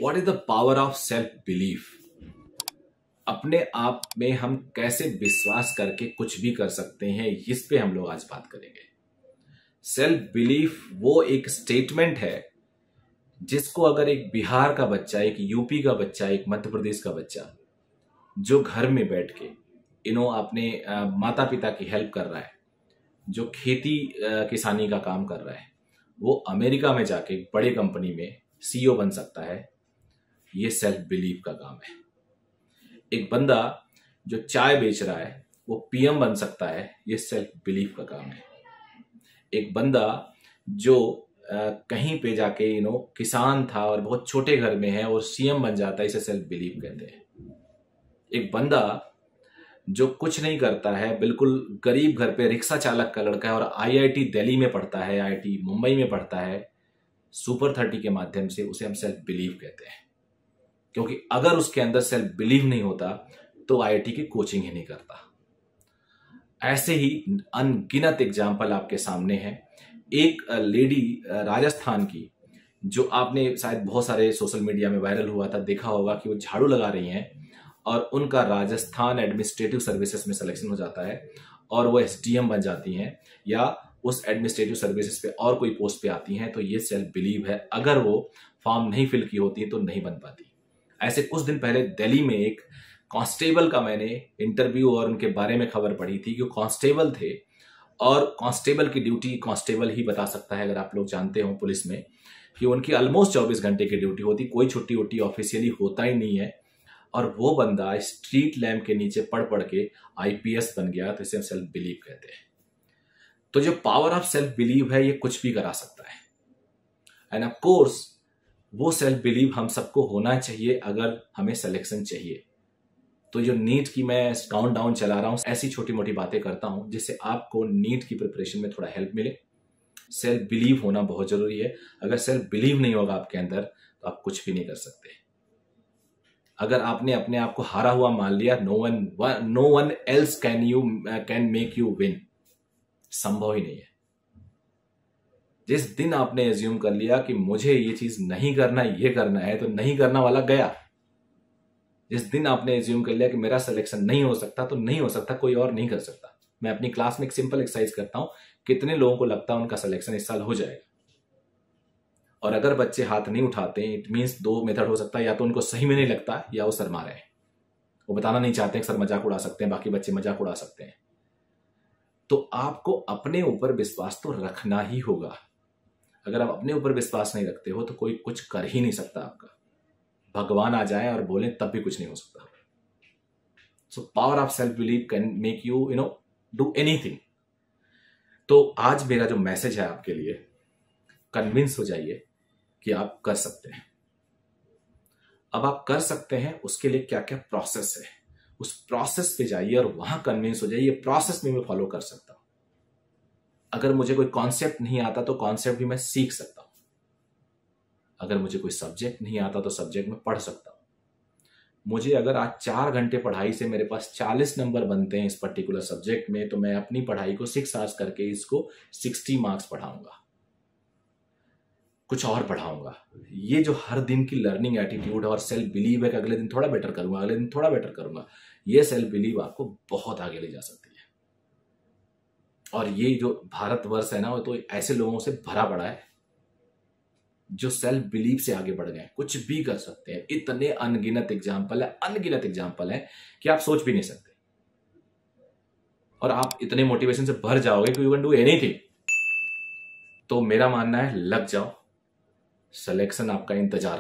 What is the power of self belief. अपने आप में हम कैसे विश्वास करके कुछ भी कर सकते हैं, इस पे हम लोग आज बात करेंगे। सेल्फ बिलीफ वो एक स्टेटमेंट है जिसको अगर एक बिहार का बच्चा, एक यूपी का बच्चा, एक मध्य प्रदेश का बच्चा जो घर में बैठ के अपने माता पिता की हेल्प कर रहा है, जो खेती किसानी का काम कर रहा है, वो अमेरिका में जाके बड़े कंपनी में सीईओ बन सकता है। ये सेल्फ बिलीफ का काम है। एक बंदा जो चाय बेच रहा है वो पीएम बन सकता है। ये सेल्फ बिलीफ का काम है। एक बंदा जो कहीं पे जाके किसान था और बहुत छोटे घर में है और सीएम बन जाता है, इसे सेल्फ बिलीफ कहते हैं। एक बंदा जो कुछ नहीं करता है, बिल्कुल गरीब घर पे रिक्शा चालक का लड़का है और आईआईटी दिल्ली में पढ़ता है, आईआईटी मुंबई में पढ़ता है सुपर 30 के माध्यम से, उसे हम सेल्फ बिलीव कहते हैं। क्योंकि अगर उसके अंदर सेल्फ बिलीव नहीं होता तो आईआईटी की कोचिंग ही नहीं करता। ऐसे ही अनगिनत एग्जाम्पल आपके सामने हैं। एक लेडी राजस्थान की, जो आपने शायद बहुत सारे सोशल मीडिया में वायरल हुआ था, देखा होगा कि वो झाड़ू लगा रही हैं और उनका राजस्थान एडमिनिस्ट्रेटिव सर्विसेज में सिलेक्शन हो जाता है और वो एसडीएम बन जाती हैं या उस एडमिनिस्ट्रेटिव सर्विसेज पे और कोई पोस्ट पे आती हैं। तो ये सेल्फ बिलीव है। अगर वो फॉर्म नहीं फिल की होती तो नहीं बन पाती। ऐसे कुछ दिन पहले दिल्ली में एक कांस्टेबल का मैंने इंटरव्यू और उनके बारे में खबर पढ़ी थी कि वो कांस्टेबल थे और कांस्टेबल की ड्यूटी कांस्टेबल ही बता सकता है। अगर आप लोग जानते हो पुलिस में कि उनकी ऑलमोस्ट 24 घंटे की ड्यूटी होती, कोई छुट्टी उट्टी ऑफिशियली होता ही नहीं है। और वो बंदा स्ट्रीट लैम्प के नीचे पढ़ पढ़ के आईपीएस बन गया। तो इसे सेल्फ बिलीव कहते हैं। तो जो पावर ऑफ सेल्फ बिलीव है, ये कुछ भी करा सकता है। एंड ऑफ कोर्स वो सेल्फ बिलीव हम सबको होना चाहिए अगर हमें सिलेक्शन चाहिए। तो जो नीट की मैं काउंट डाउन चला रहा हूं, ऐसी छोटी मोटी बातें करता हूं जिससे आपको नीट की प्रिपरेशन में थोड़ा हेल्प मिले। सेल्फ बिलीव होना बहुत जरूरी है। अगर सेल्फ बिलीव नहीं होगा आपके अंदर तो आप कुछ भी नहीं कर सकते। अगर आपने अपने आप को हारा हुआ मान लिया, no one else can make you win, संभव ही नहीं है। जिस दिन आपने एज्यूम कर लिया कि मुझे ये चीज नहीं करना, ये करना है, तो नहीं करना वाला गया। जिस दिन आपने एज्यूम कर लिया कि मेरा सिलेक्शन नहीं हो सकता, तो नहीं हो सकता, कोई और नहीं कर सकता। मैं अपनी क्लास में एक सिंपल एक्सरसाइज करता हूं, कितने लोगों को लगता है उनका सिलेक्शन इस साल हो जाएगा। और अगर बच्चे हाथ नहीं उठाते, इट मीन्स 2 मेथड हो सकता है, या तो उनको सही में नहीं लगता या वो शर्मा रहे हैं, वो बताना नहीं चाहते हैं, सर मजाक उड़ा सकते हैं, बाकी बच्चे मजाक उड़ा सकते हैं। तो आपको अपने ऊपर विश्वास तो रखना ही होगा। अगर आप अपने ऊपर विश्वास नहीं रखते हो तो कोई कुछ कर ही नहीं सकता आपका। भगवान आ जाए और बोले तब भी कुछ नहीं हो सकता। So power of self believe can make you do anything. तो आज मेरा जो मैसेज है आपके लिए, कन्विंस हो जाइए कि आप कर सकते हैं। अब आप कर सकते हैं, उसके लिए क्या क्या प्रोसेस है, उस प्रोसेस पे जाइए और वहां कन्विंस हो जाइए। ये प्रोसेस में मैं फॉलो कर सकता हूं। अगर मुझे कोई कॉन्सेप्ट नहीं आता तो कॉन्सेप्ट भी मैं सीख सकता हूं। अगर मुझे कोई सब्जेक्ट नहीं आता तो सब्जेक्ट में पढ़ सकता हूं। मुझे अगर आज 4 घंटे पढ़ाई से मेरे पास 40 नंबर बनते हैं इस पर्टिकुलर सब्जेक्ट में, तो मैं अपनी पढ़ाई को 6 आवर्स करके इसको 60 मार्क्स पढ़ाऊंगा, कुछ और पढ़ाऊंगा। ये जो हर दिन की लर्निंग एटीट्यूड है और सेल्फ बिलीव है कि अगले दिन थोड़ा बेटर करूंगा, अगले दिन थोड़ा बेटर करूंगा, ये सेल्फ बिलीव आपको बहुत आगे ले जा सकती है। और ये जो भारतवर्ष है ना, वो तो ऐसे लोगों से भरा पड़ा है जो सेल्फ बिलीव से आगे बढ़ गए, कुछ भी कर सकते हैं। इतने अनगिनत एग्जाम्पल है कि आप सोच भी नहीं सकते। और आप इतने मोटिवेशन से भर जाओगे कि यू कैन डू एनीथिंग। तो मेरा मानना है लग जाओ, सिलेक्शन आपका इंतजार कर